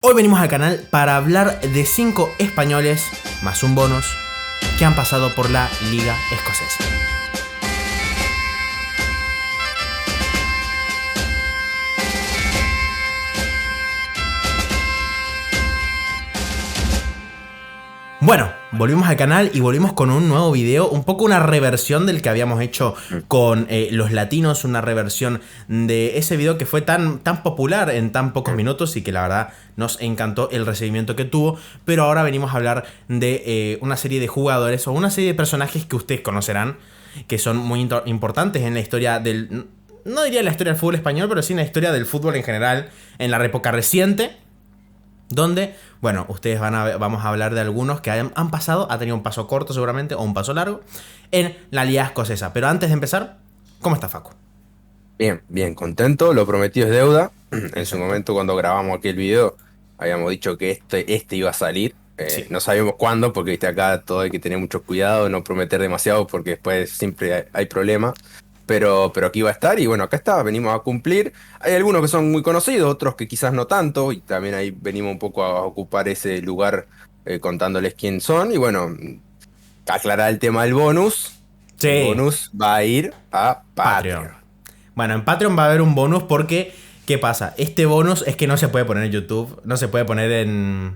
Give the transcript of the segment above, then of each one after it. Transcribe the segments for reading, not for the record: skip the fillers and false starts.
Hoy venimos al canal para hablar de 5 españoles, más un bonus, que han pasado por la Liga Escocesa. Bueno, volvimos al canal y volvimos con un nuevo video, un poco una reversión del que habíamos hecho con los latinos, una reversión de ese video que fue tan popular en tan pocos minutos y que la verdad nos encantó el recibimiento que tuvo, pero ahora venimos a hablar de una serie de jugadores o una serie de personajes que ustedes conocerán, que son muy importantes en la historia del... No diría la historia del fútbol español, pero sí en la historia del fútbol en general, en la época reciente. Donde, bueno, ustedes vamos a hablar de algunos que han pasado, ha tenido un paso corto seguramente, o un paso largo, en la Liga Escocesa. Pero antes de empezar, ¿cómo está Facu? Bien, contento, lo prometido es deuda. En su momento cuando grabamos aquel video habíamos dicho que este iba a salir. Sí. No sabemos cuándo, porque viste acá todo hay que tener mucho cuidado, no prometer demasiado porque después siempre hay problemas. Pero aquí va a estar y bueno, acá está, venimos a cumplir. Hay algunos que son muy conocidos, otros que quizás no tanto, y también ahí venimos un poco a ocupar ese lugar contándoles quién son. Y bueno, aclarar el tema del bonus. El Sí, bonus va a ir a Patreon. Patreon. Bueno, en Patreon va a haber un bonus porque, ¿qué pasa? Este bonus es que no se puede poner en YouTube, no se puede poner en...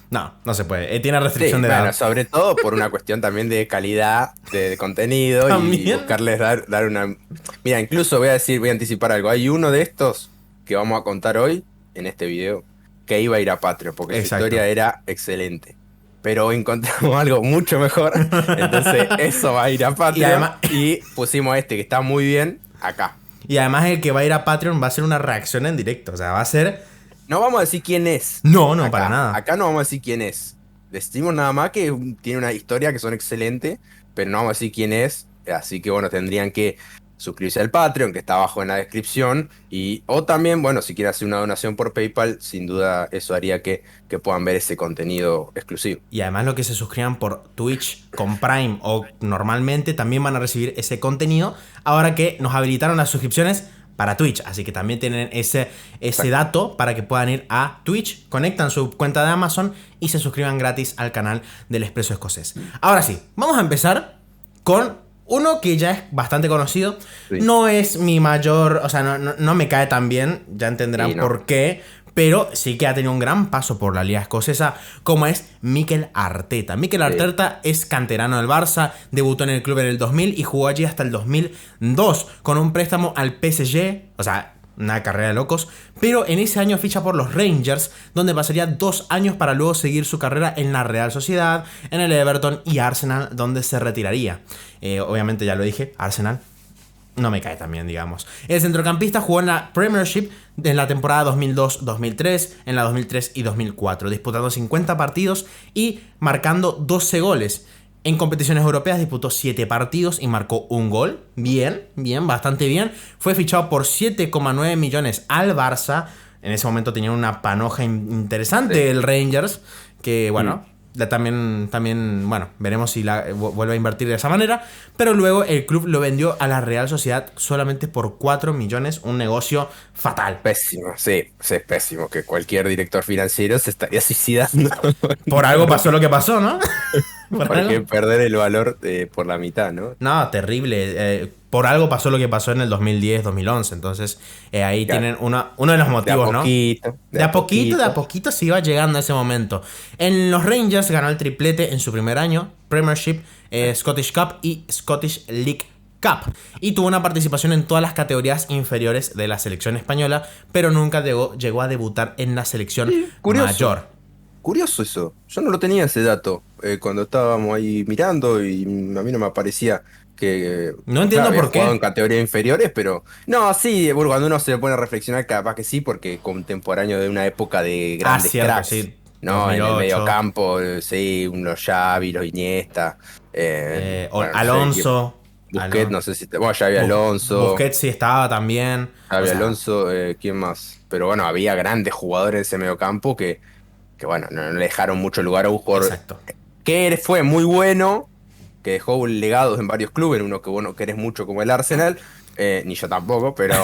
No se puede. Tiene Sí, restricción de bueno, edad. sobre todo por una cuestión también de calidad de contenido y También. buscarles dar una... Mira, incluso voy a anticipar algo. Hay uno de estos que vamos a contar hoy, en este video, que iba a ir a Patreon, porque su Exacto. historia era excelente. Pero hoy encontramos algo mucho mejor, entonces eso va a ir a Y además... Patreon y pusimos a este que está muy bien acá. Y además el que va a ir a Patreon va a ser una reacción en directo. O sea, va a ser... No vamos a decir quién es. No, para Acá, nada. acá no vamos a decir quién es. Decimos nada más que tiene una historia que son excelentes, pero no vamos a decir quién es. Así que bueno, tendrían que suscribirse al Patreon, que está abajo en la descripción. O también, bueno, si quieren hacer una donación por PayPal, sin duda eso haría que puedan ver ese contenido exclusivo. Y además los que se suscriban por Twitch con Prime o normalmente también van a recibir ese contenido ahora que nos habilitaron las suscripciones para Twitch. Así que también tienen ese Exacto. dato para que puedan ir a Twitch, conectan su cuenta de Amazon y se suscriban gratis al canal del Expreso Escocés. Ahora sí, vamos a empezar con uno que ya es bastante conocido. Sí. No es mi mayor, o sea, no me cae tan bien, ya entenderán Y no. por qué. Pero sí que ha tenido un gran paso por la Liga Escocesa, como es Mikel Arteta. Mikel Sí. Arteta es canterano del Barça, debutó en el club en el 2000 y jugó allí hasta el 2002 con un préstamo al PSG, o sea, una carrera de locos, pero en ese año ficha por los Rangers, donde pasaría 2 años para luego seguir su carrera en la Real Sociedad, en el Everton y Arsenal, donde se retiraría. Obviamente ya lo dije, Arsenal no me cae tan bien, digamos. El centrocampista jugó en la Premiership en la temporada 2002-2003, en la 2003 y 2004, disputando 50 partidos y marcando 12 goles. En competiciones europeas disputó 7 partidos y marcó un gol. Bien, bastante bien. Fue fichado por 7,9 millones al Barça. En ese momento tenía una panoja interesante Sí. el Rangers, que Mm. bueno... También, bueno, veremos si vuelve a invertir de esa manera. Pero luego el club lo vendió a la Real Sociedad solamente por 4 millones. Un negocio fatal. Pésimo, sí, es pésimo, que cualquier director financiero se estaría suicidando. Por algo pasó lo que pasó, ¿no? Por Porque algo. perder el valor por la mitad, ¿no? No, terrible. Por algo pasó lo que pasó en el 2010-2011. Entonces, ahí Claro, tienen uno de los de a motivos, ¿no? poquito, de De a a poquito, de a poquito. poquito se iba llegando a ese momento. En los Rangers ganó el triplete en su primer año, Premiership, Scottish Cup y Scottish League Cup. Y tuvo una participación en todas las categorías inferiores de la selección española, pero nunca llegó a debutar en la selección Sí, curioso, mayor. curioso eso. Yo no lo tenía ese dato cuando estábamos ahí mirando y a mí no me aparecía que, No claro, entiendo había por jugado en qué. categorías inferiores, pero no, sí, bueno, cuando uno se pone a reflexionar, capaz que sí, porque contemporáneo de una época de Ah, grandes cierto, cracks, sí. ¿no? En el medio 2008. campo, sí, los Xavi, los Iniesta, bueno, no sé, Alonso. Busquets, no sé si, bueno, Xavi Alonso. Busquets sí estaba también. O Xavi sea, Alonso, ¿quién más? Pero bueno, había grandes jugadores en ese mediocampo que bueno, no le dejaron mucho lugar a un jugador exacto. que fue muy bueno, que dejó legados en varios clubes, en uno que vos no querés mucho como el Arsenal, ni yo tampoco, pero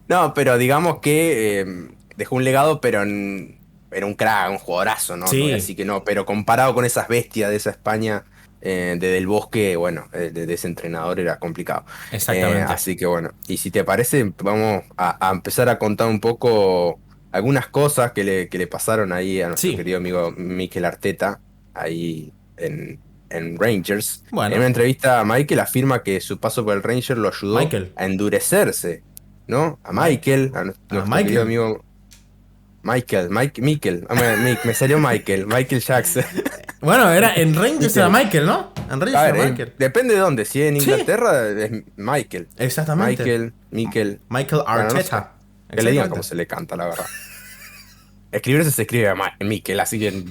no, pero digamos que dejó un legado, pero era un crack, un jugadorazo, ¿no? No voy a Sí, decir que no, pero comparado con esas bestias de esa España de Del Bosque, bueno, de ese entrenador era complicado. exactamente. Así que bueno, y si te parece, vamos a empezar a contar un poco algunas cosas que le pasaron ahí a nuestro Sí, querido amigo Mikel Arteta, ahí en Rangers. En una bueno, entrevista a Michael afirma que su paso por el Ranger lo ayudó Michael. a endurecerse, ¿no? A Mike. Michael, a Ah, nuestro querido Michael. amigo Michael, me salió Michael Jackson. Bueno, era en Rangers era Michael. Michael, ¿no? En A Rangers era ver, Michael. depende de dónde, si en Sí, Inglaterra es Michael. exactamente. Michael, Michael bueno, no sé, Arteta. que le digan cómo Exactamente. se le canta, la verdad. Escribirse se escribe Michael, así que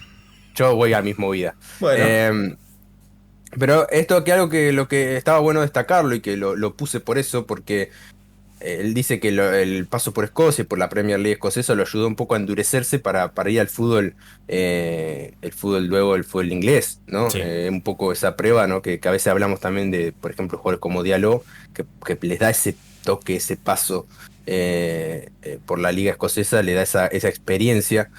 yo voy a mismo vida. Bueno, Pero esto que algo que lo que estaba bueno destacarlo y que lo puse por eso, porque él dice que el paso por Escocia y por la Premier League escocesa lo ayudó un poco a endurecerse para ir al fútbol, el fútbol luego el fútbol inglés, ¿no? sí. Un poco esa prueba, ¿no? Que a veces hablamos también de, por ejemplo, jugadores como Diallo, que les da ese toque, ese paso por la liga escocesa, le da esa experiencia.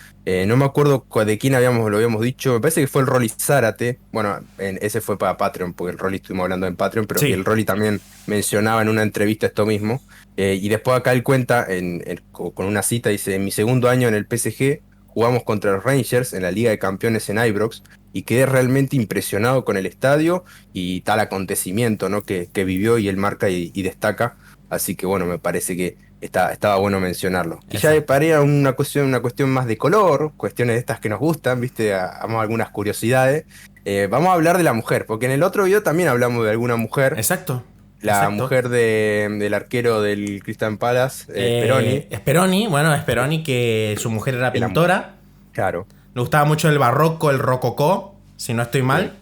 No me acuerdo de quién lo habíamos dicho, me parece que fue el Rolly Zárate, bueno, ese fue para Patreon, porque el Rolly estuvimos hablando en Patreon, pero que el Sí. Rolly también mencionaba en una entrevista esto mismo. Y después acá él cuenta con una cita, dice, en mi segundo año en el PSG jugamos contra los Rangers en la Liga de Campeones en Ibrox y quedé realmente impresionado con el estadio y tal acontecimiento, ¿no? que vivió y él marca y destaca. Así que bueno, me parece que estaba bueno mencionarlo. Y ya Exacto. para ir a una cuestión más de color, cuestiones de estas que nos gustan, ¿viste? Vamos a algunas curiosidades. Vamos a hablar de la mujer, porque en el otro video también hablamos de alguna mujer, Exacto. la Exacto. mujer del arquero del Crystal Palace, Speroni, Speroni, bueno, Speroni que su mujer era que la, pintora. claro, Le gustaba mucho el barroco, el rococó, si no estoy sí. mal.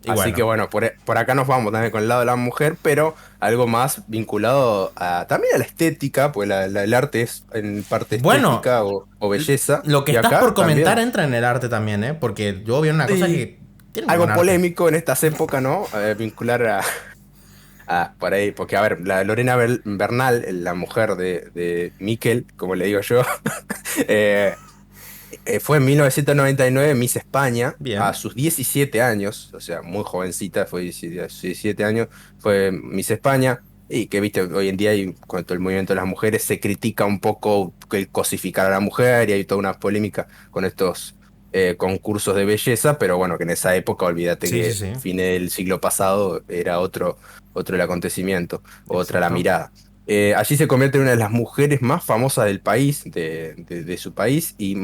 Y Así que bueno, bueno, por acá nos vamos también con el lado de la mujer, pero algo más vinculado también a la estética, pues el arte es en parte bueno, estética o belleza, lo que y estás por acá comentar también. entra en el arte también, ¿eh? Porque yo vi una cosa Sí, que tiene que ver con algo arte. polémico en estas épocas, ¿no? Vincular por ahí, porque a ver, la Lorena Bernal, la mujer de Miquel, como le digo yo, eh, fue en 1999 Miss España, a Bien. sus 17 años, o sea, muy jovencita, fue a sus 17 años, fue Miss España, y que, viste, hoy en día, y con todo el movimiento de las mujeres, se critica un poco el cosificar a la mujer, y hay toda una polémica con estos concursos de belleza, pero bueno, que en esa época, olvídate Sí, sí, que sí. fin del siglo pasado era otro el acontecimiento, otra la Exacto. mirada. Allí se convierte en una de las mujeres más famosas del país, de su país, y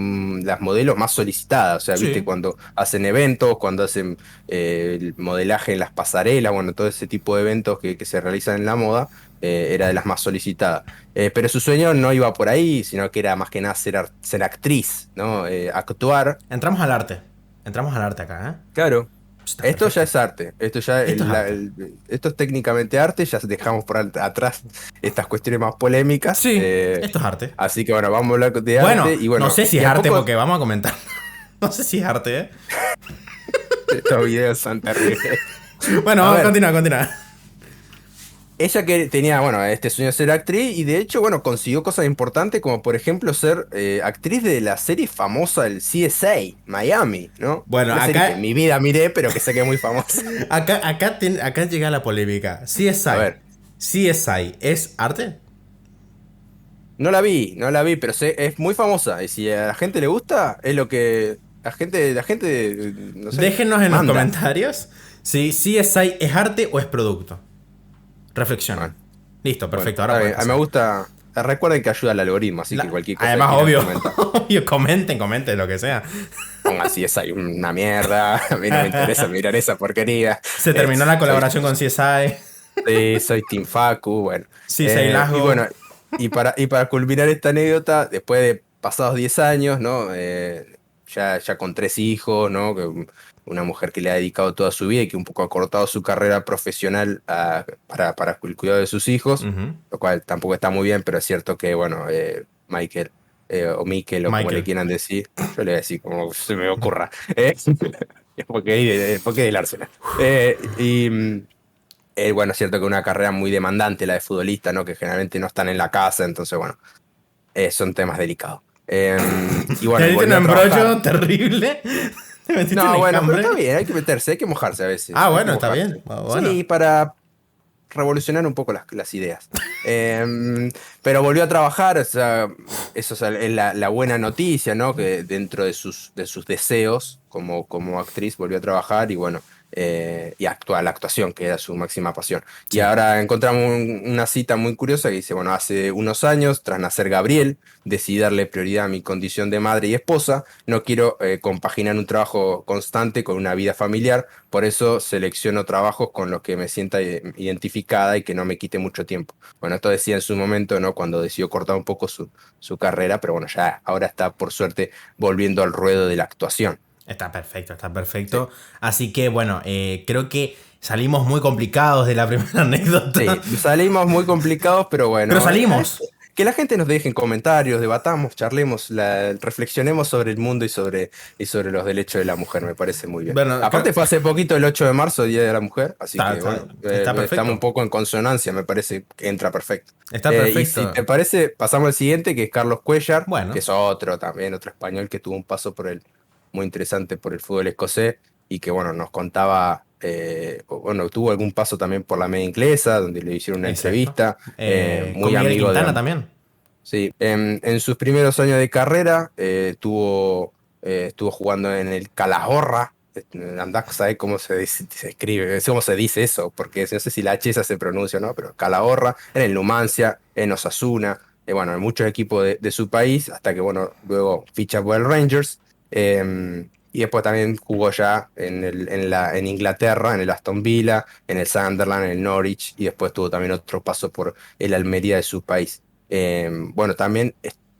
las modelos más solicitadas. O sea, viste, Sí. cuando hacen eventos, cuando hacen el modelaje en las pasarelas, bueno, todo ese tipo de eventos que se realizan en la moda, era de las más solicitadas. Pero su sueño no iba por ahí, sino que era más que nada ser actriz, ¿no? Actuar. Entramos al arte. Entramos al arte acá, ¿eh? Claro. Está Esto ya perfecto. es arte, Esto es arte. esto es técnicamente arte, ya dejamos por atrás estas cuestiones más polémicas, Sí, esto es arte. así que bueno, vamos a hablar de arte Bueno, y no bueno, sé si y es a arte poco porque vamos a comentar. No sé si es arte, ¿eh? estos videos son terribles. A Bueno, ver, continúa, continúa. ella que tenía, bueno, este sueño de ser actriz y de hecho, bueno, consiguió cosas importantes como por ejemplo ser actriz de la serie famosa del CSA, Miami, ¿no? Bueno, Una serie que en acá, mi vida miré, pero que sé que es muy famosa. acá llega la polémica. A CSI. ver. CSI, ¿es arte? No la vi, pero sé, es muy famosa. Y si a la gente le gusta, es lo que no sé, Déjenos en los manda. comentarios si CSI es arte o es producto. Reflexionen. Bueno, Listo, bueno, perfecto, ahora está puedes bien. A mí me pasar. gusta. Recuerden que ayuda al algoritmo, así que cualquier cosa que Además, quieran obvio, comentar, obvio, comenten lo que sea. pongan si es ahí una mierda. A mí no me interesa mirar esa porquería. Se terminó la Soy, colaboración con CSI. soy Team Facu, bueno. CSI Y Lasgo. bueno, y para culminar esta anécdota, después de pasados 10 años, ¿no? Ya con 3 hijos, ¿no? Una mujer que le ha dedicado toda su vida y que un poco ha cortado su carrera profesional para el cuidado de sus hijos, Ujú. lo cual tampoco está muy bien, pero es cierto que, bueno, Michael, o Mikel, o como le Michael. quieran decir, yo le voy a decir como se me ocurra, porque del Arsenal. Bueno, es cierto que una carrera muy demandante la de futbolista, ¿no? Que generalmente no están en la casa, entonces, bueno, Son temas delicados. Y Te bueno, diste un volvió a embrollo trabajar. terrible. Te metiste en No, bueno, pero está enjambre. bien, hay que meterse, hay que mojarse a Ah, veces, hay que bueno, está mojarse. bien. Ah, bueno. Sí, para revolucionar un poco las ideas. Pero volvió a trabajar, o sea, eso es la buena noticia, ¿no? Que dentro de sus deseos como actriz volvió a trabajar y bueno, y actúa la actuación, que era su máxima pasión. Y Sí. ahora encontramos una cita muy curiosa que dice, bueno, hace unos años, tras nacer Gabriel, decidí darle prioridad a mi condición de madre y esposa. No quiero compaginar un trabajo constante con una vida familiar, por eso selecciono trabajos con los que me sienta identificada y que no me quite mucho tiempo. Bueno, esto decía en su momento, ¿no? Cuando decidió cortar un poco su carrera, pero bueno, ya ahora está por suerte volviendo al ruedo de la actuación. Está perfecto, está Sí. perfecto. Así que bueno, creo que salimos muy complicados de la primera anécdota. Sí, salimos muy complicados, pero Pero bueno, salimos. que la gente nos deje en comentarios, debatamos, charlemos, reflexionemos sobre el mundo y sobre los derechos de la mujer, me parece muy bien. Bueno, Aparte fue hace poquito el 8 de marzo, Día de la Mujer, así está, que bueno, está estamos un perfecto. poco en consonancia, me parece que entra perfecto. Está Y si te perfecto. parece, pasamos al siguiente, que es Carlos Cuellar, que Bueno, es otro también, otro español que tuvo un paso muy interesante por el fútbol escocés y que bueno, nos contaba, bueno, tuvo algún paso también por la media inglesa, donde le hicieron una exacto. entrevista, Con muy Miguel amigo de Quintana también. Sí, en sus primeros años de carrera estuvo jugando en el Calahorra. Andá, ¿sabes cómo se escribe? ¿Cómo se dice eso? Porque no sé si la H esa se pronuncia, ¿no? Pero Calahorra, en el Numancia, en Osasuna, bueno, en muchos equipos de su país, hasta que, bueno, luego ficha por el Rangers. Y después también jugó ya en Inglaterra, en el Aston Villa, en el Sunderland, en el Norwich, y después tuvo también otro paso por el Almería de su país. Bueno, también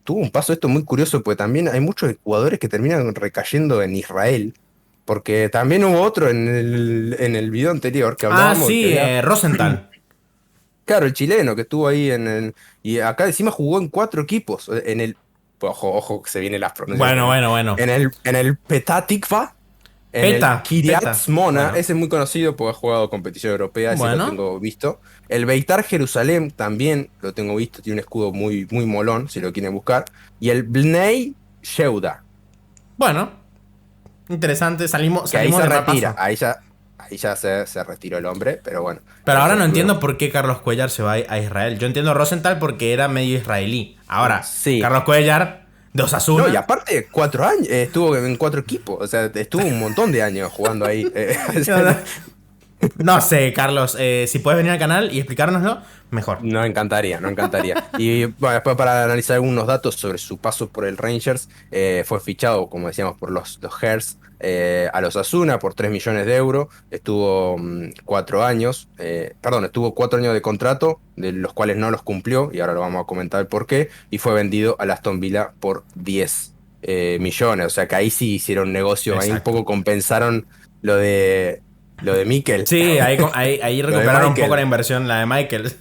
tuvo un paso esto muy curioso, porque también hay muchos jugadores que terminan recayendo en Israel, porque también hubo otro en el video anterior que Ah, hablábamos, que sí, había, Rosenthal. claro, el chileno que estuvo ahí y acá encima jugó en 4 equipos, ojo, ojo que se vienen las Bueno, pronunciaciones, bueno, bueno. en el Petah Tikva, en el Peta, Kiryat Peta. Mona, Bueno, ese es muy conocido porque ha jugado competición europea, ese lo bueno, tengo visto. El Beitar Jerusalén también lo tengo visto, tiene un escudo muy, muy molón, si lo quieren buscar. Y el Bnei Sheuda, bueno. Interesante. Salimos, que ahí salimos se de mal retira, paso. ahí ya se retiró el hombre, pero bueno, Pero ahora no estuvieron. entiendo por qué Carlos Cuellar se va a Israel. Yo entiendo Rosenthal porque era medio israelí. Ahora, Sí. Carlos Cuellar, de No, y Osasuna. aparte, 4 años, estuvo en 4 equipos, o sea, estuvo un montón de años jugando ahí. No sé, Carlos, si puedes venir al canal y explicárnoslo, mejor. No encantaría, no encantaría. Y bueno, después para analizar algunos datos sobre su paso por el Rangers, fue fichado, como decíamos, por los Hearts a los Asuna por 3 millones de euros. Estuvo 4 años, perdón, estuvo 4 años de contrato, de los cuales no los cumplió, y ahora lo vamos a comentar el por qué, y fue vendido al Aston Villa por 10 millones. O sea que ahí sí hicieron negocio, ahí un Exacto. poco compensaron lo de, lo de Mikel, Sí, ahí lo de recuperaron un poco la Michael. inversión, la de Michael.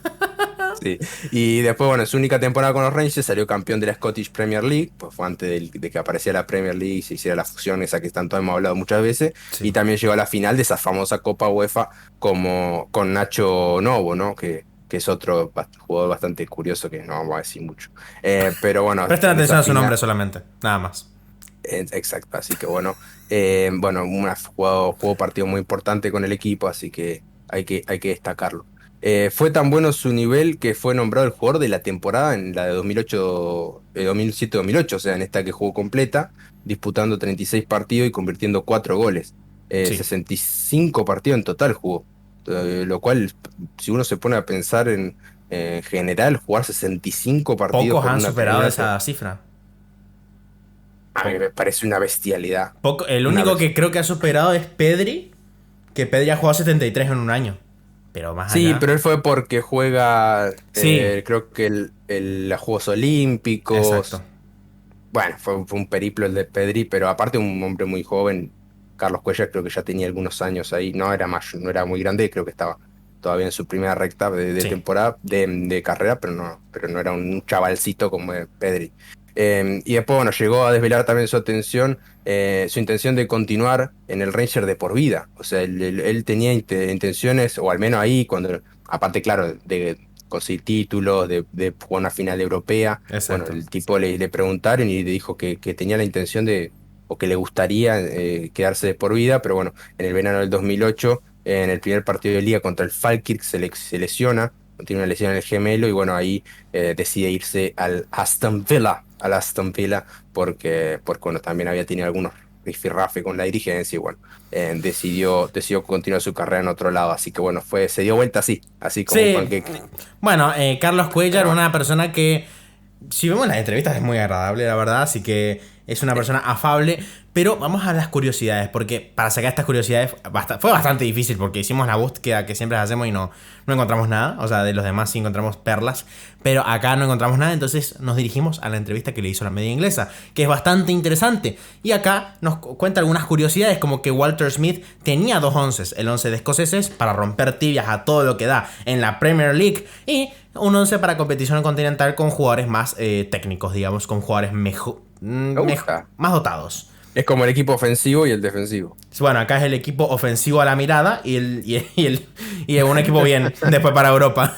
Sí, y después, bueno, en su única temporada con los Rangers salió campeón de la Scottish Premier League, pues fue antes de que apareciera la Premier League y se hiciera la fusión esa que tanto hemos hablado muchas veces, y Sí. también llegó a la final de esa famosa Copa UEFA como con Nacho Novo, ¿no? Que es otro jugador bastante curioso que no vamos a decir mucho. Pero bueno, Presten en esa atención a su final, nombre solamente, nada más. exacto, así que bueno, bueno, jugó partido muy importante con el equipo, así que hay que destacarlo. Fue tan bueno su nivel que fue nombrado el jugador de la temporada en la de 2008, 2007-2008, o sea, en esta que jugó completa, disputando 36 partidos y convirtiendo 4 goles. Sí. 65 partidos en total jugó, lo cual, si uno se pone a pensar en general, jugar 65 partidos Pocos por han una superado carrera, esa cifra. a mí me parece una bestialidad. El Una único que vez. creo que ha superado es Pedri, que Pedri ha jugado 73 en un año. Pero más Sí, allá. pero él fue porque juega, Sí, creo que los Juegos Olímpicos. exacto. Bueno, fue un periplo el de Pedri, pero aparte un hombre muy joven. Carlos Cuellar creo que ya tenía algunos años ahí. No era muy grande, creo que estaba todavía en su primera recta de Sí. temporada, de carrera, pero no era un chavalcito como Pedri. Y después, bueno, llegó a desvelar también su intención de continuar en el Ranger de por vida. O sea, él tenía intenciones, o al menos ahí, aparte, claro, conseguir títulos, de jugar una final europea. Bueno, Exacto. el tipo le preguntaron y le dijo que tenía la intención o que le gustaría quedarse de por vida, pero bueno, en el verano del 2008, en el primer partido de liga contra el Falkirk, se lesiona, tiene una lesión en el gemelo y bueno, ahí decide irse al Aston Villa, porque bueno, también había tenido algunos rifirrafe con la dirigencia y bueno, decidió continuar su carrera en otro lado, así que bueno, se dio vuelta así como un Sí, panqueque. bueno, Carlos Cuellar, Pero bueno, una persona que, si vemos las entrevistas, es muy agradable, la verdad, así que es una persona afable. Pero vamos a las curiosidades, porque para sacar estas curiosidades fue bastante difícil, porque hicimos la búsqueda que siempre hacemos y no encontramos nada. O sea, de los demás sí encontramos perlas, pero acá no encontramos nada, entonces nos dirigimos a la entrevista que le hizo la media inglesa, que es bastante interesante. Y acá nos cuenta algunas curiosidades, como que Walter Smith tenía dos onces, el once de escoceses para romper tibias a todo lo que da en la Premier League, y un once para competición continental con jugadores más técnicos, digamos, con jugadores me gusta. más dotados. Es como el equipo ofensivo y el defensivo. Bueno, acá es el equipo ofensivo a la mirada y un equipo bien después para Europa.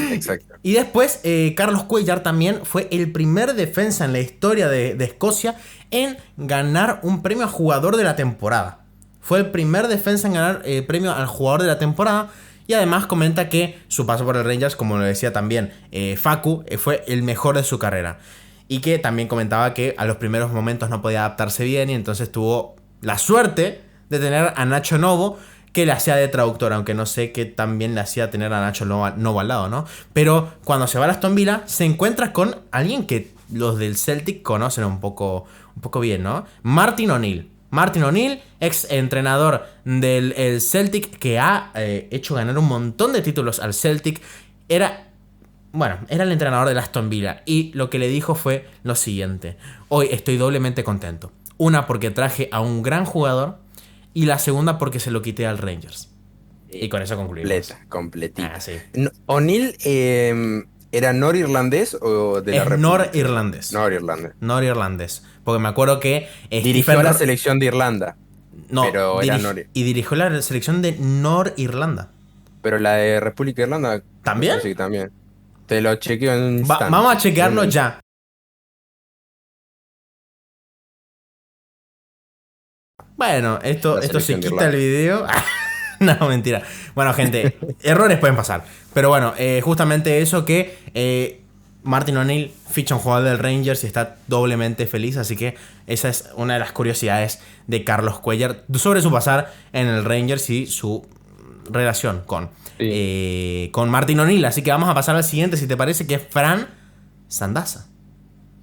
Exacto. Y después, Carlos Cuellar también fue el primer defensa en la historia de Escocia en ganar un premio a jugador de la temporada. Fue el primer defensa en ganar premio al jugador de la temporada. Y además comenta que su paso por el Rangers, como lo decía también Facu, fue el mejor de su carrera. Y que también comentaba que a los primeros momentos no podía adaptarse bien y entonces tuvo la suerte de tener a Nacho Novo, que le hacía de traductor, aunque no sé qué tan bien le hacía tener a Nacho Novo al lado, ¿no? Pero cuando se va a Aston Villa se encuentra con alguien que los del Celtic conocen un poco bien, ¿no? Martin O'Neill. Martin O'Neill, ex entrenador del Celtic, que ha hecho ganar un montón de títulos al Celtic. Era el entrenador del Aston Villa y lo que le dijo fue lo siguiente: hoy estoy doblemente contento. Una, porque traje a un gran jugador, y la segunda, porque se lo quité al Rangers. Y con eso concluimos. Completita. Sí. ¿O'Neill era norirlandés o de la Es República? norirlandés. Norirlandés. Norirlandés. Porque me acuerdo que Dirigió a la selección de Irlanda, No, pero era Nori. y dirigió la selección de Norirlanda. Pero la de República de Irlanda, me ¿También? parece que también. Te lo chequeo en un Vamos a instante. chequearlo ya. Bueno, La esto se selección de quita el Irlanda. video. No, mentira. Bueno, gente, errores pueden pasar. Pero bueno, justamente eso que Martin O'Neill ficha un jugador del Rangers y está doblemente feliz. Así que esa es una de las curiosidades de Carlos Cuellar sobre su pasar en el Rangers y su relación con Martin O'Neill. Así que vamos a pasar al siguiente, si te parece, que es Fran Sandasa.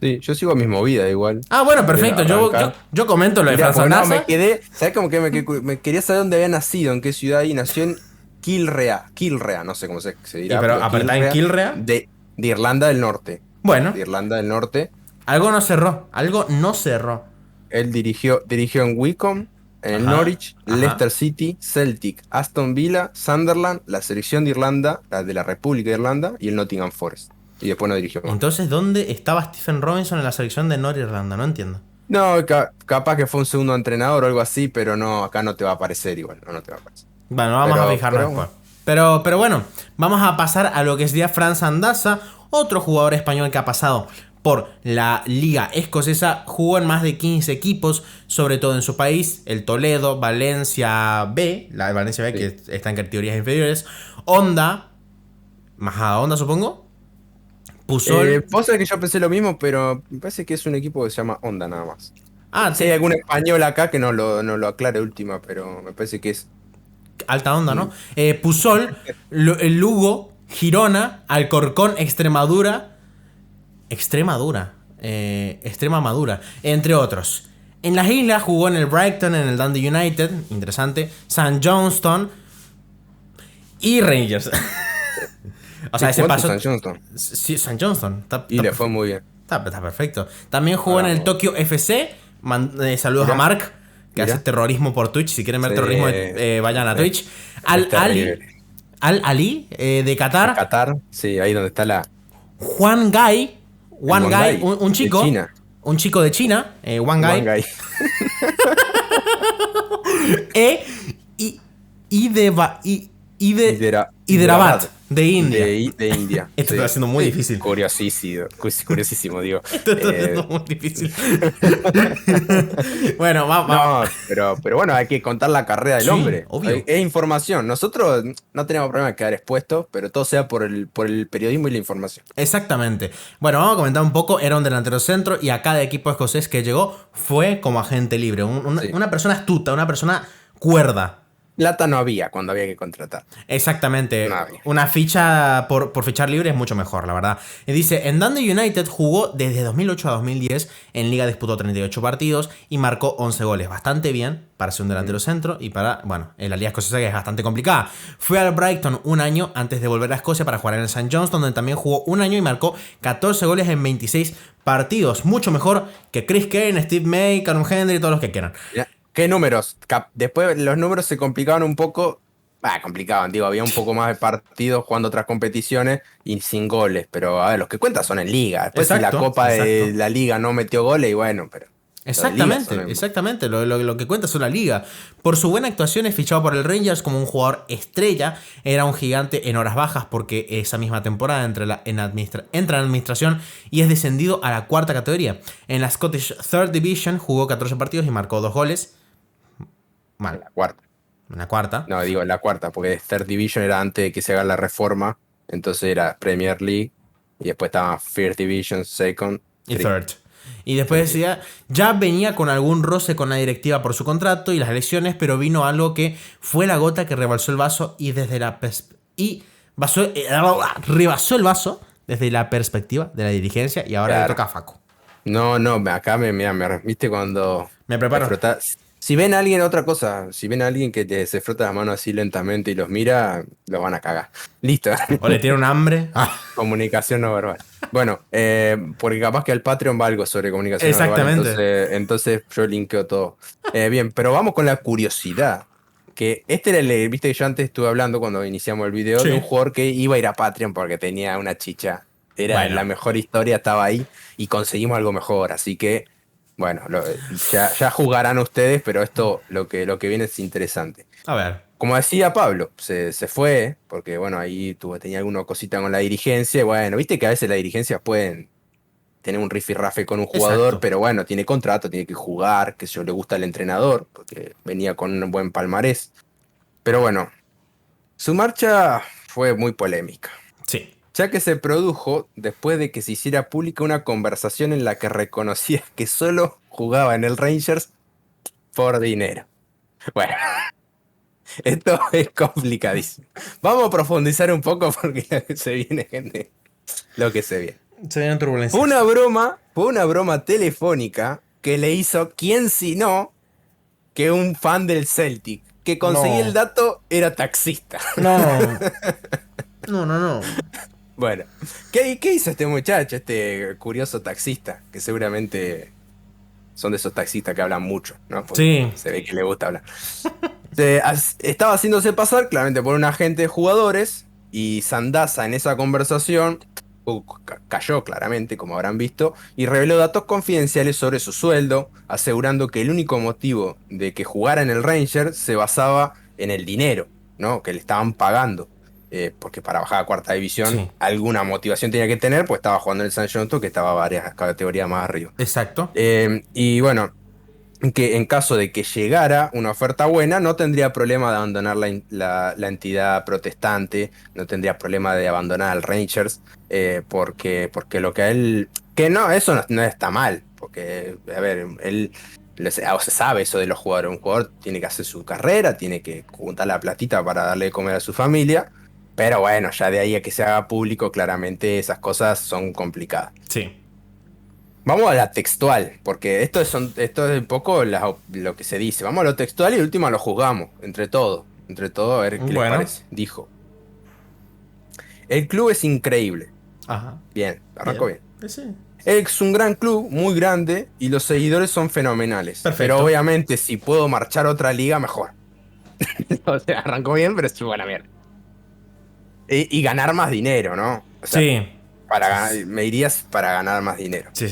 Sí, yo sigo mis movidas igual. Ah, bueno, Si querés perfecto. arrancar. Yo comento lo de Mirá, Fran porque no, Sandasa. me quedé. ¿Sabes cómo que me quería saber dónde había nacido? ¿En qué ciudad? Y nació en Kilrea, no sé cómo se Y dirá, pero pero apretá en Kilrea. de Irlanda del Norte. Bueno, De Irlanda del Norte. algo no cerró. Algo no cerró. Él dirigió en Wycombe, en el Ajá, Norwich, ajá. Leicester City, Celtic, Aston Villa, Sunderland, la selección de Irlanda, la de la República de Irlanda y el Nottingham Forest. Y después no dirigió más. Entonces, ¿dónde estaba Stephen Robinson en la selección de Norirlanda? No entiendo. No, capaz que fue un segundo entrenador o algo así, pero no, acá no te va a aparecer igual, no te va a aparecer. Bueno, vamos a fijarnos después. Pero bueno, vamos a pasar a lo que sería Fran Sandasa, otro jugador español que ha pasado por la liga escocesa. Jugó en más de 15 equipos, sobre todo en su país: el Toledo, Valencia B, la de Valencia B, sí, que está en categorías inferiores, Honda, Majada Honda, supongo, Pusol. Vos sabés que yo pensé lo mismo, pero me parece que es un equipo que se llama Honda nada más. Ah, Si hay algún español acá que no lo aclare última, pero me parece que es alta onda, ¿no? Pusol, el Lugo, Girona, Alcorcón, Extremadura, Extrema Madura, entre otros. En las islas jugó en el Brighton, en el Dundee United, interesante, St. Johnstone y Rangers. O sea, ese paso. St. Johnstone. Sí, St. Johnstone. Y le fue muy bien. Está perfecto. También jugó en el Tokyo FC. Saludos a Mark, que hace terrorismo por Twitch. Si quieren ver terrorismo, vayan a Twitch. Al Ali, de Qatar. Qatar, sí, ahí donde está la. Juan Gai, un chico. De China. Un chico de China, Juan Gai. Hyderabad. De India. De India. Esto Sí. está siendo muy Sí, difícil. curiosísimo, digo. Esto está siendo muy difícil. Bueno, va. No, pero bueno, hay que contar la carrera del Sí, hombre. obvio. Es información. Nosotros no tenemos problema de quedar expuestos, pero todo sea por el periodismo y la información. Exactamente. Bueno, vamos a comentar un poco. Era un delantero centro y a cada equipo escocés que llegó fue como agente libre. Sí. Una persona astuta, una persona cuerda. Plata no había cuando había que contratar. No Exactamente. había. Una ficha por fichar libre es mucho mejor, la verdad. Y dice, en Dundee United jugó desde 2008 a 2010, en Liga disputó 38 partidos y marcó 11 goles. Bastante bien para ser un delantero centro y para, bueno, en la Liga Escocesa que es bastante complicada. Fue al Brighton un año antes de volver a Escocia para jugar en el St. John's, donde también jugó un año y marcó 14 goles en 26 partidos. Mucho mejor que Chris Kane, Steve May, Callum Hendry y todos los que quieran. Mirá, ¿qué números? Después los números se complicaban un poco. Complicaban, digo, había un poco más de partidos jugando otras competiciones y sin goles, pero a ver, los que cuentan son en liga. Después si la Exacto, Copa de exacto. la Liga no metió goles, y bueno, pero los de liga son Exactamente, exactamente. Lo que cuenta es una liga. Por su buena actuación es fichado por el Rangers como un jugador estrella. Era un gigante en horas bajas porque esa misma temporada entra en administración y es descendido a la cuarta categoría. En la Scottish Third Division jugó 14 partidos y marcó 2 goles. en Mal, la cuarta. en la cuarta. No, digo en la cuarta, porque Third Division era antes de que se haga la reforma, entonces era Premier League, y después estaba First Division, Second, Y Third. third. Y después decía, ya venía con algún roce con la directiva por su contrato y las elecciones, pero vino algo que fue la gota que rebalsó el vaso y desde la rebasó el vaso desde la perspectiva de la dirigencia y ahora le Claro. toca a Facu. No, acá viste cuando Me preparo. te frotás. Si ven a alguien, otra cosa, si ven a alguien que se frota las manos así lentamente y los mira, los van a cagar. Listo. O le tiene un hambre. Ah, Comunicación no verbal. Bueno, porque capaz que al Patreon va algo sobre comunicación no verbal, exactamente. entonces yo linkeo todo. Bien, pero vamos con la curiosidad. Que este era viste que yo antes estuve hablando cuando iniciamos el video Sí. de un jugador que iba a ir a Patreon porque tenía una chicha. Era Bueno. la mejor historia, estaba ahí y conseguimos algo mejor. Así que, bueno, ya jugarán ustedes, pero esto lo que viene es interesante. A ver. Como decía Pablo, se fue, porque bueno, ahí tenía alguna cosita con la dirigencia, y bueno, viste que a veces las dirigencias pueden tener un rifirrafe con un jugador, Exacto. pero bueno, tiene contrato, tiene que jugar, que yo le gusta al entrenador, porque venía con un buen palmarés. Pero bueno, su marcha fue muy polémica, Sí. ya que se produjo después de que se hiciera pública una conversación en la que reconocía que solo jugaba en el Rangers por dinero. Bueno. Esto es complicadísimo. Vamos a profundizar un poco porque lo que se viene, gente. Lo que se viene. Se vienen turbulencias. Fue una broma telefónica que le hizo quién si no que un fan del Celtic. Que conseguí No. el dato, era taxista. No. No. Bueno, ¿qué hizo este muchacho, este curioso taxista? Que seguramente son de esos taxistas que hablan mucho, ¿no? Porque Sí. se ve que le gusta hablar. Estaba haciéndose pasar claramente por un agente de jugadores y Sandaza en esa conversación cayó claramente, como habrán visto, y reveló datos confidenciales sobre su sueldo, asegurando que el único motivo de que jugara en el Ranger se basaba en el dinero, ¿no? Que le estaban pagando. Porque para bajar a cuarta división Sí. alguna motivación tenía que tener, pues estaba jugando en el San John, que estaba varias categorías más arriba. Exacto. Y bueno, que en caso de que llegara una oferta buena, no tendría problema de abandonar la entidad protestante, no tendría problema de abandonar al Rangers, porque lo que a él... Que no, eso no está mal, porque, a ver, él se sabe eso de los jugadores. Un jugador tiene que hacer su carrera, tiene que juntar la platita para darle de comer a su familia, pero bueno, ya de ahí a que se haga público, claramente esas cosas son complicadas. Sí. Vamos a la textual, porque esto es un poco lo que se dice. Vamos a lo textual y de última lo juzgamos, entre todo, a ver qué les Bueno. parece. Dijo: el club es increíble. Ajá. Bien, arrancó bien. Sí. Es un gran club, muy grande, y los seguidores son fenomenales. Perfecto. Pero obviamente si puedo marchar a otra liga, mejor. O sea, arrancó bien, pero es buena mierda. Y ganar más dinero, ¿no? O sea, Sí. me irías para ganar más dinero, Sí.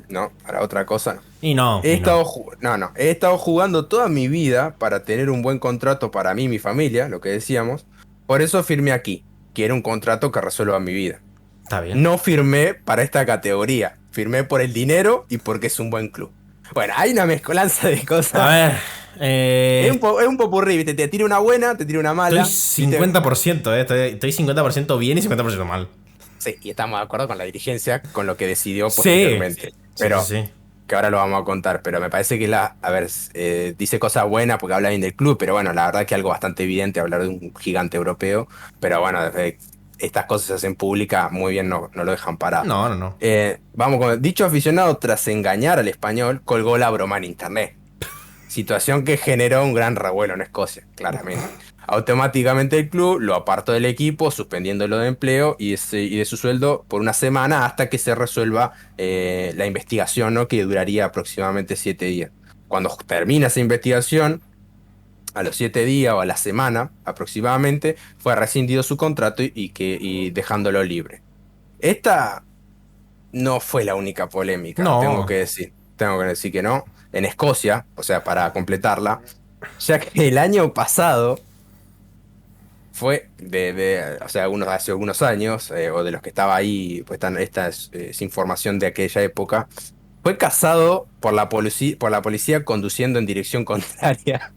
¿no? Para otra cosa, no. Y no. He y no. estado jugando toda mi vida para tener un buen contrato para mí y mi familia, lo que decíamos. Por eso firmé aquí. quiero un contrato que resuelva mi vida. Está bien. No firmé para esta categoría, firmé por el dinero y porque es un buen club. Bueno, hay una mezcolanza de A cosas. ver, Es un popurrí, ¿viste? Te tira una buena, te tira una estoy mala. ¿Viste? 50%, estoy 50% bien y 50% mal. Sí, y estamos de acuerdo con la dirigencia, con lo que decidió Sí, posteriormente. sí, sí, Pero, sí. que ahora lo vamos a contar, pero me parece que a ver, dice cosas buenas porque habla bien del club, pero bueno, la verdad que algo bastante evidente hablar de un gigante europeo, pero bueno, estas cosas se hacen públicas, muy bien no lo dejan parado. No, no, no. Vamos con dicho aficionado, tras engañar al español, colgó la broma en internet. Situación que generó un gran revuelo en Escocia, claramente. Automáticamente el club lo apartó del equipo, suspendiéndolo de empleo y de su sueldo por una semana hasta que se resuelva la investigación, ¿no? Que duraría aproximadamente 7 días. Cuando termina esa investigación, a los 7 días o a la semana aproximadamente, fue rescindido su contrato y dejándolo libre. Esta no fue la única polémica, tengo No. que decir. Tengo que decir que no. En Escocia, o sea, para completarla, ya que el año pasado fue o sea, hace algunos años, o de los que estaba ahí, pues esta es información de aquella época, fue casado por la policía conduciendo en dirección contraria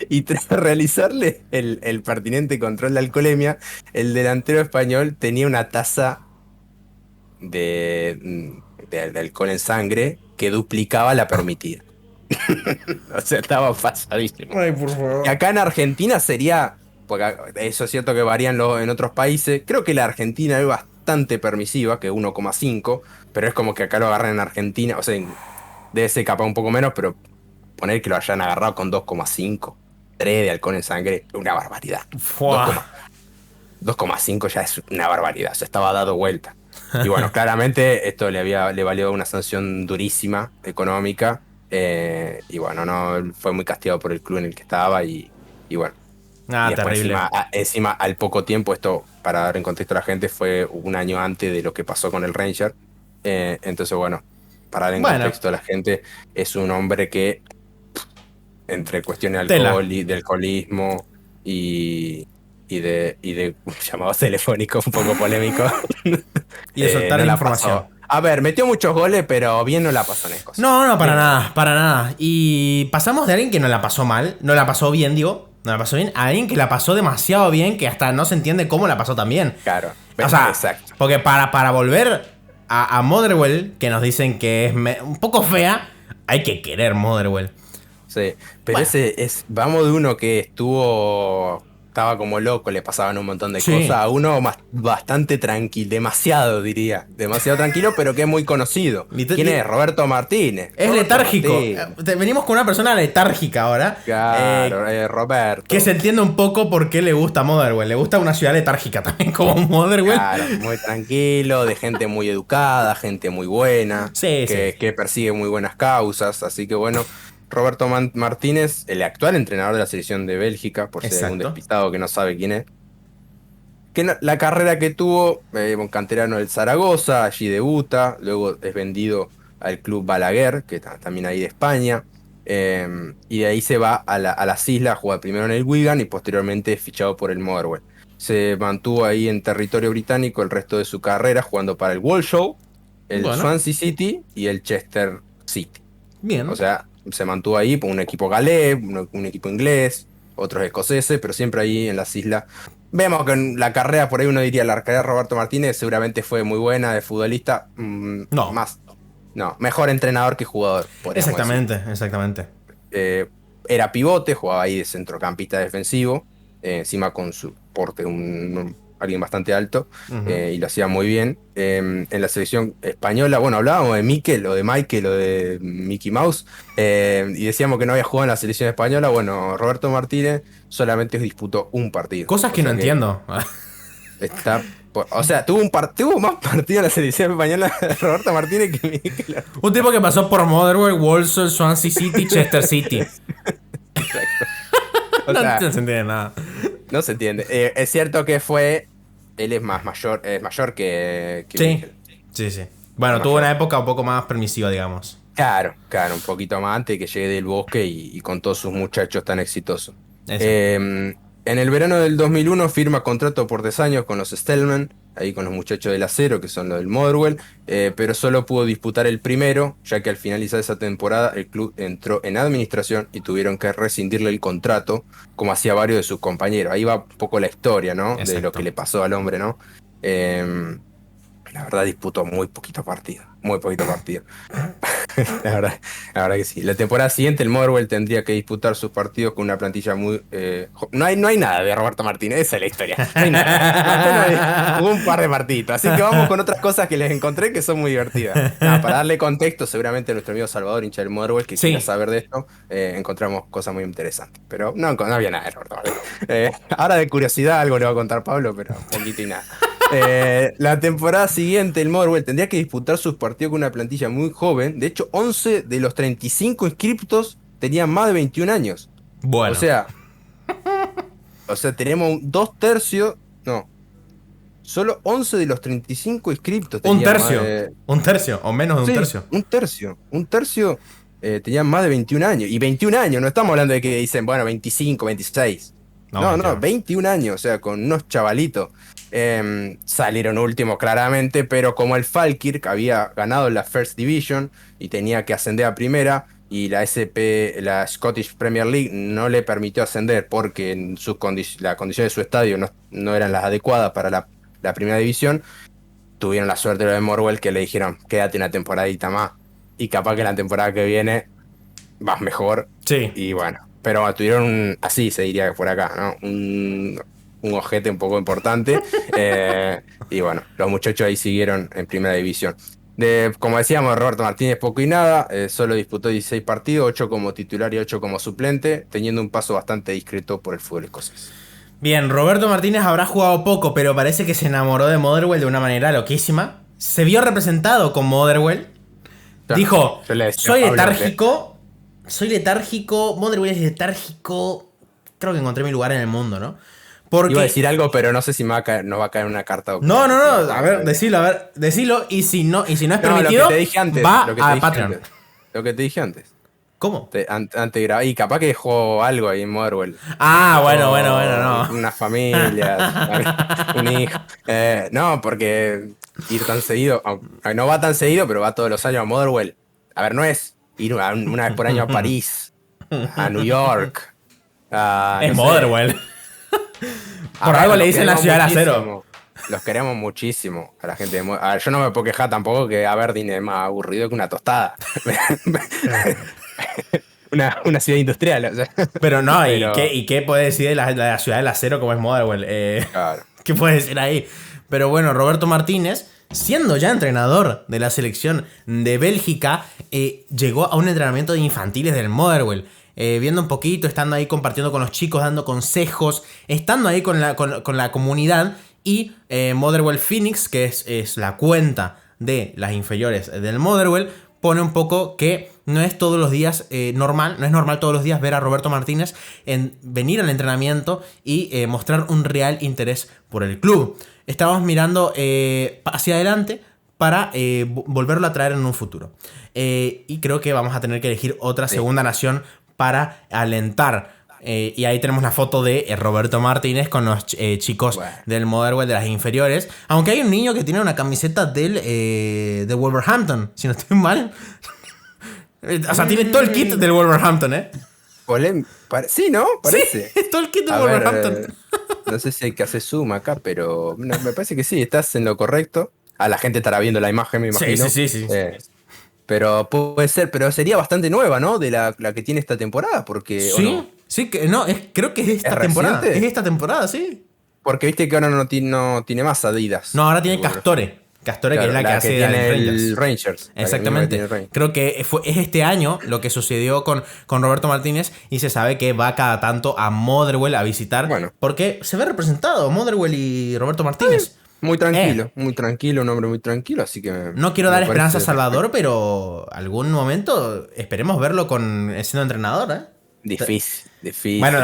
y tras realizarle el pertinente control de alcoholemia, el delantero español tenía una tasa de alcohol en sangre que duplicaba la permitida. O sea, estaba pasadísimo. Ay, por Y favor. acá en Argentina sería, porque eso es cierto que varían en otros países, creo que la Argentina es bastante permisiva, que 1,5, pero es como que acá lo agarran en Argentina, o sea, debe ser capaz un poco menos, pero poner que lo hayan agarrado con 2,5, 3 de alcohol en sangre, una barbaridad. Fua. 2,5 ya es una barbaridad, se estaba dado vuelta. Y bueno, claramente esto le valió una sanción durísima, económica, y bueno, no fue muy castigado por el club en el que estaba y bueno. Y Ah, después terrible. encima al poco tiempo, esto para dar en contexto a la gente, fue un año antes de lo que pasó con el Ranger. Entonces bueno, para dar en Bueno, contexto a la gente, es un hombre que entre cuestiones de tela. alcohol y de alcoholismo y de llamados telefónicos un poco polémicos, Y de soltar no la información. pasó. A ver, metió muchos goles, pero bien no la pasó en Escocia. No, no, para Bien. nada, para nada. Y pasamos de alguien que no la pasó mal, no la pasó bien, digo, no la pasó bien, a alguien que la pasó demasiado bien, que hasta no se entiende cómo la pasó tan bien. Claro, O sea, exacto. porque para volver a Motherwell, que nos dicen que es un poco fea, hay que querer Motherwell. Sí, pero Bueno, vamos de uno que estaba como loco, le pasaban un montón de cosas, sí. a uno bastante tranquilo, demasiado diría, demasiado tranquilo, pero que es muy conocido. ¿Quién es? Roberto Martínez. Es Roberto letárgico. Martínez. Venimos con una persona letárgica ahora. Claro, Que se Roberto. entiende un poco por qué le gusta Motherwell. Le gusta una ciudad letárgica también como Motherwell. Claro, muy tranquilo, de gente muy educada, gente muy buena, Sí, sí. que persigue muy buenas causas. Así que bueno, Roberto Martínez, el actual entrenador de la selección de Bélgica, por si hay algún Exacto. despistado que no sabe quién es. La carrera que tuvo, un canterano del Zaragoza, allí debuta, luego es vendido al club Balaguer, que está también ahí de España, y de ahí se va a las islas, juega primero en el Wigan y posteriormente es fichado por el Motherwell. Se mantuvo ahí en territorio británico el resto de su carrera, jugando para el Walsall, el Bueno, Swansea City y el Chester City. O bien. sea, se mantuvo ahí por un equipo galés, un equipo inglés, otros escoceses, pero siempre ahí en las islas. Vemos que en la carrera, por ahí uno diría, la carrera de Roberto Martínez seguramente fue muy buena de futbolista, No. más, no, mejor entrenador que jugador, podríamos decir. Exactamente, exactamente. Eh, Era pivote, jugaba ahí de centrocampista defensivo, encima con su porte, alguien bastante alto, Ujú. y lo hacía muy bien. En la selección española, bueno, hablábamos de Mikel o de Michael o de Mickey Mouse, y decíamos que no había jugado en la selección española. Bueno, Roberto Martínez solamente disputó un partido, Cosas o que no sea que entiendo. o sea, tuvo más partidos en la selección española Roberto Martínez que Mikel. Un tipo que pasó por Motherwell, Walsall, Swansea City, Chester City. Exacto. O No, sea, no se entiende nada. no se entiende. Es cierto que él es mayor que Sí, Mikel. sí, sí. Es Bueno, tuvo una mayor. época un poco más permisiva, digamos. Claro, claro, un poquito más antes de que llegue del bosque y con todos sus muchachos tan exitosos. Exacto. Eh, En el verano del 2001 firma contrato por 3 años con los Stellman, ahí con los muchachos del acero, que son los del Motherwell, pero solo pudo disputar el primero, ya que al finalizar esa temporada el club entró en administración y tuvieron que rescindirle el contrato, como hacía varios de sus compañeros. Ahí va un poco la historia, ¿no? De lo Exacto. que le pasó al hombre, ¿no? La verdad disputó muy poquito partido, muy poquito partido. La verdad, la verdad que sí. La temporada siguiente el Motherwell tendría que disputar sus partidos con una plantilla muy... no hay nada de Roberto Martínez, esa es la historia. No hay nada. Hubo un par de partiditos. Así que vamos con otras cosas que les encontré que son muy divertidas. Nada, para darle contexto, seguramente nuestro amigo Salvador, hincha del Motherwell, que quiera Sí. saber de esto, encontramos cosas muy interesantes. Pero no había nada de Roberto Martínez. Ahora de curiosidad algo le va a contar Pablo, pero poquito y nada. La temporada siguiente el Motherwell tendría que disputar sus partidos con una plantilla muy joven. De hecho, 11 de los 35 inscriptos tenían más de 21 años. O Bueno. sea, tenemos 2 tercios. No, solo 11 de los 35 inscriptos Un tenían más tercio. de... Un tercio. O menos de un Sí, tercio. un tercio. Un tercio tenían más de 21 años. Y 21 años, no estamos hablando de que dicen, bueno, 25, 26. No, 21 años, o sea, con unos chavalitos. Salieron últimos claramente, pero como el Falkirk había ganado la First Division y tenía que ascender a primera, y la la Scottish Premier League no le permitió ascender porque las condiciones de su estadio no eran las adecuadas para la primera división, tuvieron la suerte de Morwell que le dijeron, quédate una temporadita más, y capaz que la temporada que viene vas mejor. Sí. Y bueno, pero tuvieron así se diría que por acá, ¿no? Un ojete un poco importante. Y bueno, los muchachos ahí siguieron en primera división. Como decíamos, Roberto Martínez poco y nada, solo disputó 16 partidos, 8 como titular y 8 como suplente, teniendo un paso bastante discreto por el fútbol escocés. Bien, Roberto Martínez habrá jugado poco, pero parece que se enamoró de Motherwell de una manera loquísima. Se vio representado con Motherwell. Dijo, Yo le decía soy a Pablo letárgico, Motherwell es letárgico. Creo que encontré mi lugar en el mundo, ¿no? Porque... Iba a decir algo, pero no sé si no va a caer una carta. No, a ver, decilo, y si no es permitido, lo que te dije antes, va lo que te a dije Patreon. antes. Lo que te dije antes. ¿Cómo? Antes grabé. Y capaz que dejó algo ahí en Motherwell. Ah, Dejó bueno, no. Una familia, un hijo. No, porque ir tan seguido, no va tan seguido, pero va todos los años a Motherwell. A ver, no es ir una vez por año a París, a New York. Es no sé. Motherwell. A Por ver, algo le los dicen la queremos ciudad del acero. muchísimo. Los queremos muchísimo a la gente de Motherwell. A ver, yo no me puedo quejar tampoco que Aberdeen es más aburrido que una tostada. Una ciudad industrial, o sea. Pero no, Pero- ¿y qué puede decir de la ciudad del acero como es Motherwell? Claro. ¿Qué puede decir ahí? Pero bueno, Roberto Martínez, siendo ya entrenador de la selección de Bélgica, llegó a un entrenamiento de infantiles del Motherwell. Viendo un poquito, estando ahí compartiendo con los chicos, dando consejos, estando ahí con la comunidad. Y Motherwell Phoenix, que es la cuenta de las inferiores del Motherwell, pone un poco que no es todos los días no es normal todos los días ver a Roberto Martínez en venir al entrenamiento y mostrar un real interés por el club. Estamos mirando hacia adelante para volverlo a traer en un futuro. Y creo que vamos a tener que elegir otra segunda nación para alentar. Y ahí tenemos la foto de Roberto Martínez con los chicos del Motherwell de las inferiores. Aunque hay un niño que tiene una camiseta de Wolverhampton, si no estoy mal. O sea, tiene todo el kit del Wolverhampton, ¿eh? Sí, ¿no? Parece. Sí, todo el kit del A ver, Wolverhampton. no sé si hay que hacer zoom acá, pero no, me parece que sí, estás en lo correcto. La gente estará viendo la imagen, me imagino. Sí. Pero puede ser, pero sería bastante nueva, ¿no? De la que tiene esta temporada, porque... ¿o no? Sí, que no, creo que es esta ¿Es temporada. reciente? Es esta temporada, sí. Porque viste que ahora no tiene más Adidas. No, ahora tiene Castore. Castore, Claro, que es la que hace tiene el el Rangers. Rangers. La que Exactamente. tiene el Rangers. Creo que es este año lo que sucedió con Roberto Martínez y se sabe que va cada tanto a Motherwell a visitar. Bueno. Porque se ve representado Motherwell y Roberto Martínez. Muy tranquilo, un hombre muy tranquilo, así que... No quiero me dar esperanza a parece Salvador, pero algún momento esperemos verlo siendo entrenador, ¿eh? Difícil. Bueno,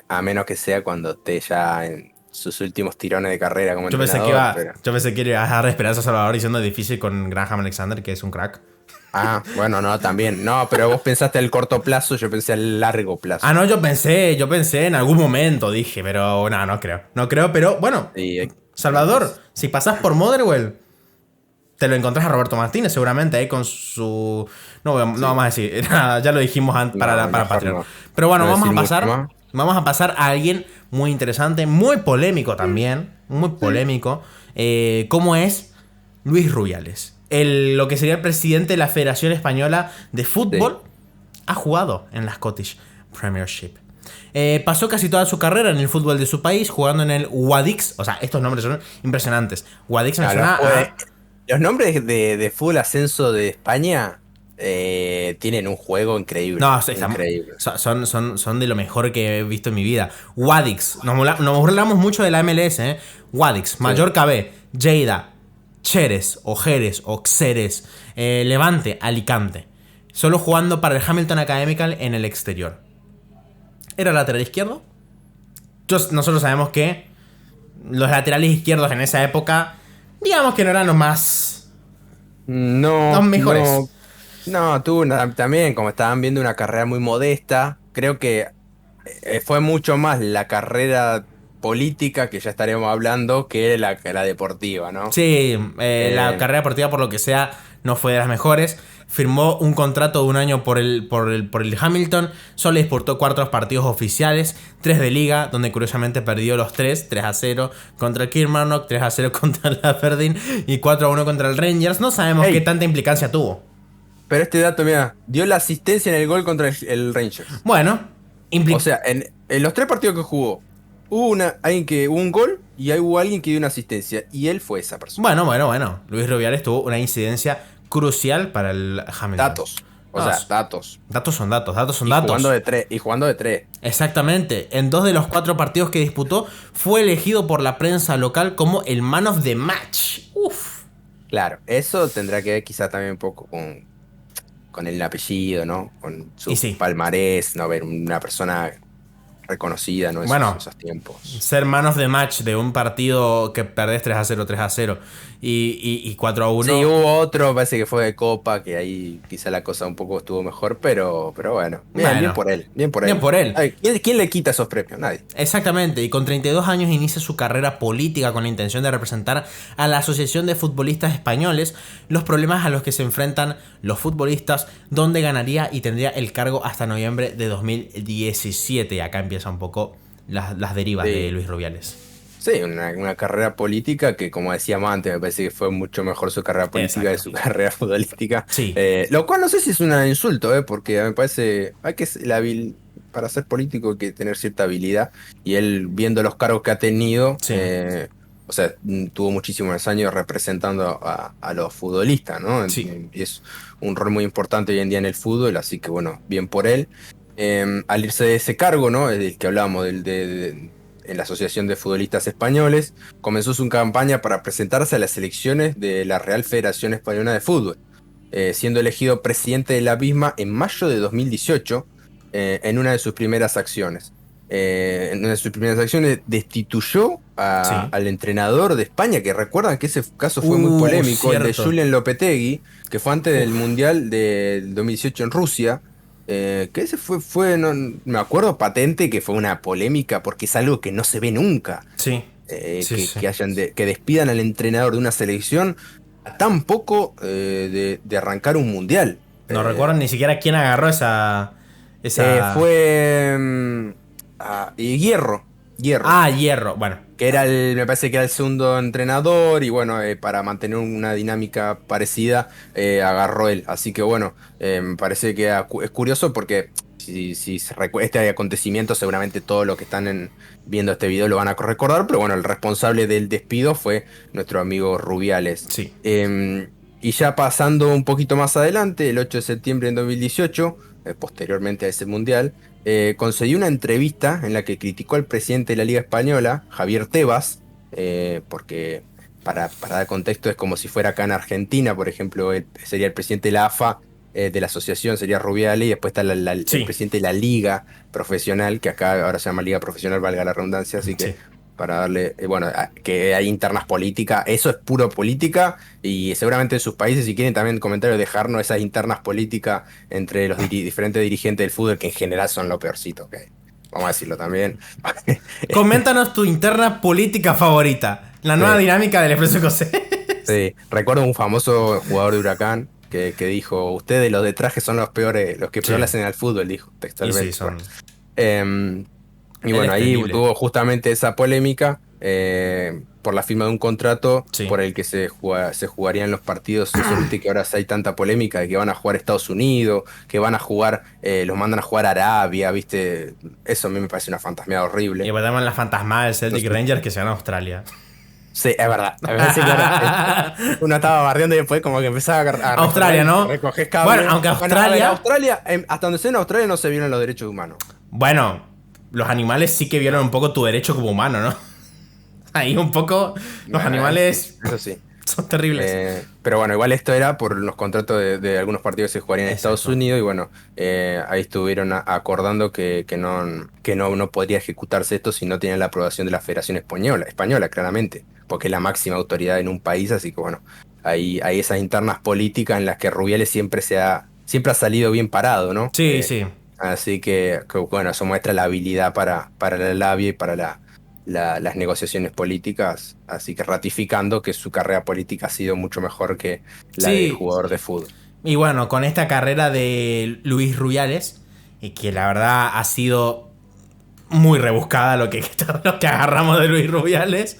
A menos que sea cuando esté ya en sus últimos tirones de carrera como Yo pensé entrenador. que iba a dar esperanza a Salvador diciendo difícil con Graham Alexander, que es un crack. Ah, bueno, no, también. No, pero vos pensaste al corto plazo, yo pensé al largo plazo. Ah, no, yo pensé en algún momento, dije, pero no, no creo. No creo, pero bueno, Sí, Salvador, si pasás por Motherwell, te lo encontrás a Roberto Martínez seguramente ahí con su... No sí. vamos a decir, nada, ya lo dijimos No, para mejor Patreon. no. Pero bueno, No decir mucho más. vamos a pasar a alguien muy interesante, muy polémico también, muy polémico, como es Luis Rubiales. Lo que sería el presidente de la Federación Española de Sí. Fútbol ha jugado en la Scottish Premiership. Pasó casi toda su carrera en el fútbol de su país, jugando en el Guadix. O sea, estos nombres son impresionantes. Guadix me Ah, suena a... los nombres de fútbol ascenso de España tienen un juego increíble. No, Increíble. son de lo mejor que he visto en mi vida. Guadix. Nos burlamos mucho de la MLS, ¿eh? Guadix, Sí. Mallorca B, Lleida, Xeres, o Jerez, o Xeres, Levante, Alicante. Solo jugando para el Hamilton Academical en el exterior. Era lateral izquierdo. Nosotros sabemos que los laterales izquierdos en esa época, digamos que no eran los No, mejores. no, no, también, como estaban viendo una carrera muy modesta, creo que fue mucho más la carrera política, que ya estaremos hablando, que la deportiva, ¿no? Sí, la Eh, carrera deportiva, por lo que sea, no fue de las mejores. Firmó un contrato de un año por el Hamilton. Solo disputó 4 partidos oficiales, 3 de liga, donde curiosamente perdió los 3-0 contra el Kilmarnock, 3-0 contra el Aberdeen y 4-1 contra el Rangers. No sabemos qué Ey, tanta implicancia tuvo. pero este dato, mira, dio la asistencia en el gol contra el Rangers. Bueno, O impli- sea, en los tres partidos que jugó, hubo un gol y hubo alguien que dio una asistencia. Y él fue esa persona. bueno. Luis Rubiales tuvo una incidencia crucial para el Hamilton. Datos. O No, sea, datos. datos son Y jugando datos. de tres. Y jugando de tres. Exactamente, en 2 de los 4 partidos que disputó fue elegido por la prensa local como el Man of the Match. Uf. Claro, eso tendrá que ver quizá también un poco con el apellido, ¿no? Con Y su sí, palmarés, ¿no? Ver una persona reconocida, ¿no? bueno, Esos tiempos. ser man of the match de un partido que perdés 3-0, 3-0 y cuatro a Sí, uno hubo otro, parece que fue de Copa, que ahí quizá la cosa un poco estuvo mejor, pero bueno. Bien, bien Bueno, por él, bien por bien él. por él. Ay, ¿quién le quita esos premios? Nadie. Exactamente, y con 32 años inicia su carrera política con la intención de representar a la Asociación de Futbolistas Españoles, los problemas a los que se enfrentan los futbolistas, donde ganaría y tendría el cargo hasta noviembre de 2017. Y acá empieza un poco las derivas de Sí, Luis Rubiales. sí, una carrera política que, como decíamos antes, me parece que fue mucho mejor su carrera política que Exacto. su carrera futbolística. Sí, Lo cual no sé si es un insulto, porque me parece, para ser político hay que tener cierta habilidad. Y él, viendo los cargos que ha tenido, sí, o sea, tuvo muchísimos años representando a los futbolistas, ¿no? sí, Y es un rol muy importante hoy en día en el fútbol, así que bueno, bien por él. Al irse de ese cargo, ¿no? Del que hablábamos, en la Asociación de Futbolistas Españoles, comenzó su campaña para presentarse a las elecciones de la Real Federación Española de Fútbol, siendo elegido presidente de la misma en mayo de 2018, en una de sus primeras acciones. En una de sus primeras acciones destituyó sí. al entrenador de España, que recuerdan que ese caso fue muy polémico, el de Cierto. Julen Lopetegui, que fue antes del Uf, Mundial del 2018 en Rusia. Que ese no me acuerdo patente que fue una polémica porque es algo que no se ve nunca. sí, sí, sí. Que despidan al entrenador de una selección a tan poco de arrancar un mundial. No recuerdo ni siquiera quién agarró esa... Fue y Hierro, Ah, Hierro. Bueno, que era me parece que era el segundo entrenador y bueno, para mantener una dinámica parecida, agarró él. Así que bueno, me parece que es curioso porque si este acontecimiento, seguramente todos los que están viendo este video lo van a recordar, pero bueno, el responsable del despido fue nuestro amigo Rubiales. sí. Y ya pasando un poquito más adelante, el 8 de septiembre de 2018, posteriormente a ese mundial, concedió una entrevista en la que criticó al presidente de la Liga Española, Javier Tebas, porque para dar contexto es como si fuera acá en Argentina, por ejemplo, él sería el presidente de la AFA, de la asociación sería Rubiales, y después está el Sí, presidente de la Liga Profesional, que acá ahora se llama Liga Profesional, valga la redundancia, así que sí. para darle, bueno, que hay internas políticas, eso es puro política y seguramente en sus países, si quieren también comentarios, dejarnos esas internas políticas entre los diferentes dirigentes del fútbol, que en general son lo peorcito, que vamos a decirlo también. Coméntanos tu interna política favorita. La nueva Sí, dinámica del Expreso Escocés. sí. Recuerdo un famoso jugador de Huracán que dijo, ustedes los de traje son los peores, los que peor le Sí. hacen al fútbol, dijo Y sí, textualmente. Bueno. son. Em, Y Él bueno, es ahí temible. tuvo justamente esa polémica por la firma de un contrato Sí. por el que se jugarían los partidos. Eso, viste que ahora hay tanta polémica de que van a jugar Estados Unidos, que van a jugar, los mandan a jugar a Arabia, viste. Eso a mí me parece una fantasmeada Y horrible. tenemos la fantasmada del Celtic Entonces, Rangers que se gana a Australia. sí, es verdad. A veces que ahora uno estaba barriendo y después como que empezaba a Australia, ¿no? recoger Bueno, cable. aunque Bueno, a ver, Australia. Australia, hasta donde sé en Australia no se violan los derechos humanos. Bueno, los animales sí que violan un poco tu derecho como humano, ¿no? Ahí un poco. Los Bueno, animales eso sí. son terribles. Pero bueno, igual esto era por los contratos de algunos partidos que se jugarían en Estados Exacto. Unidos y bueno, ahí estuvieron acordando que no podría ejecutarse esto si no tenían la aprobación de la Federación Española, claramente, porque es la máxima autoridad en un país, así que bueno, hay esas internas políticas en las que Rubiales siempre ha salido bien parado, ¿no? Sí, sí. Así que, bueno, eso muestra la habilidad para la labia y para las negociaciones políticas, así que ratificando que su carrera política ha sido mucho mejor que la de Sí. jugador de fútbol. Y bueno, con esta carrera de Luis Rubiales, que la verdad ha sido muy rebuscada lo que agarramos de Luis Rubiales.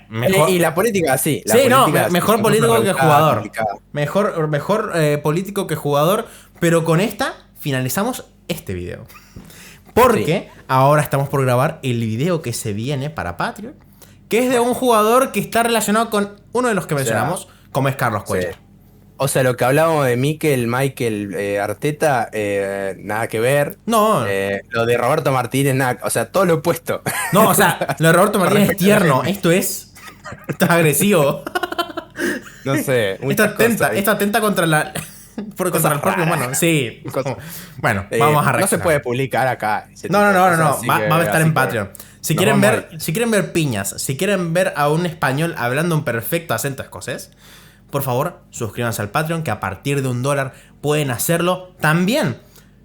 Mejor. Y la política, sí, la Sí, no, política mejor siempre fue político que rebuscada, jugador. complicada. Mejor político que jugador. Pero con esta finalizamos este video. Sí, Porque ahora estamos por grabar el video que se viene para Patreon. Que es de un jugador que está relacionado con uno de los que o sea, mencionamos, como es Carlos sí. Cuellar. O sea, lo que hablábamos de Michael Arteta, nada que ver. No, Lo de Roberto Martínez, nada, o sea, todo lo opuesto. no, o sea, lo de Roberto Con Martínez es respecto a la tierno. gente. Esto es agresivo. No sé, Esto muchas cosas. esto atenta contra la. Contra Cosas el propio raras. humano. Sí. Cosas- Bueno, vamos a no se reaccionar. puede publicar acá ese No, tipo no, de no, no, cosas, no. así Va a estar así en que Patreon. Si nos quieren vamos ver, ahí. si quieren ver piñas, si quieren ver a un español hablando un perfecto acento escocés, por favor, suscríbanse al Patreon, que a partir de $1 pueden hacerlo. También,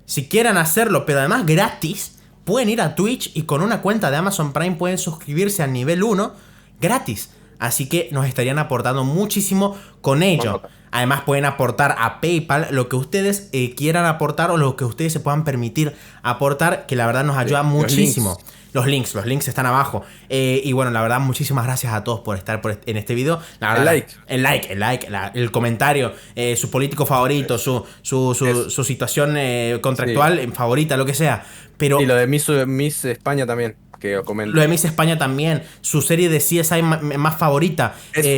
si quieren hacerlo, pero además gratis, pueden ir a Twitch y con una cuenta de Amazon Prime pueden suscribirse al nivel 1 gratis. Así que nos estarían aportando muchísimo con ello. Además pueden aportar a PayPal lo que ustedes quieran aportar o lo que ustedes se puedan permitir aportar, que la verdad nos ayuda muchísimo. Los links están abajo. Y bueno, la verdad, muchísimas gracias a todos por estar en este video. La verdad, El like. el comentario, su político favorito, su situación contractual favorita, lo que sea. Pero Y lo de Miss España también, que os comento. lo de Miss España también, su serie de CSI más favorita, Eso.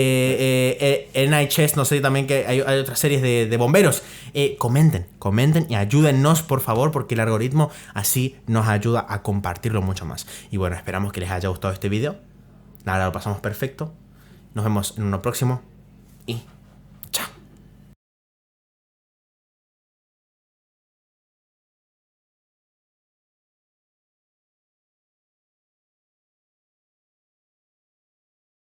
NHS, no sé, también que hay otras series de bomberos. Comenten y ayúdennos, por favor, porque el algoritmo así nos ayuda a compartirlo mucho más. Y bueno, esperamos que les haya gustado este video. Nada, lo pasamos perfecto. Nos vemos en uno próximo.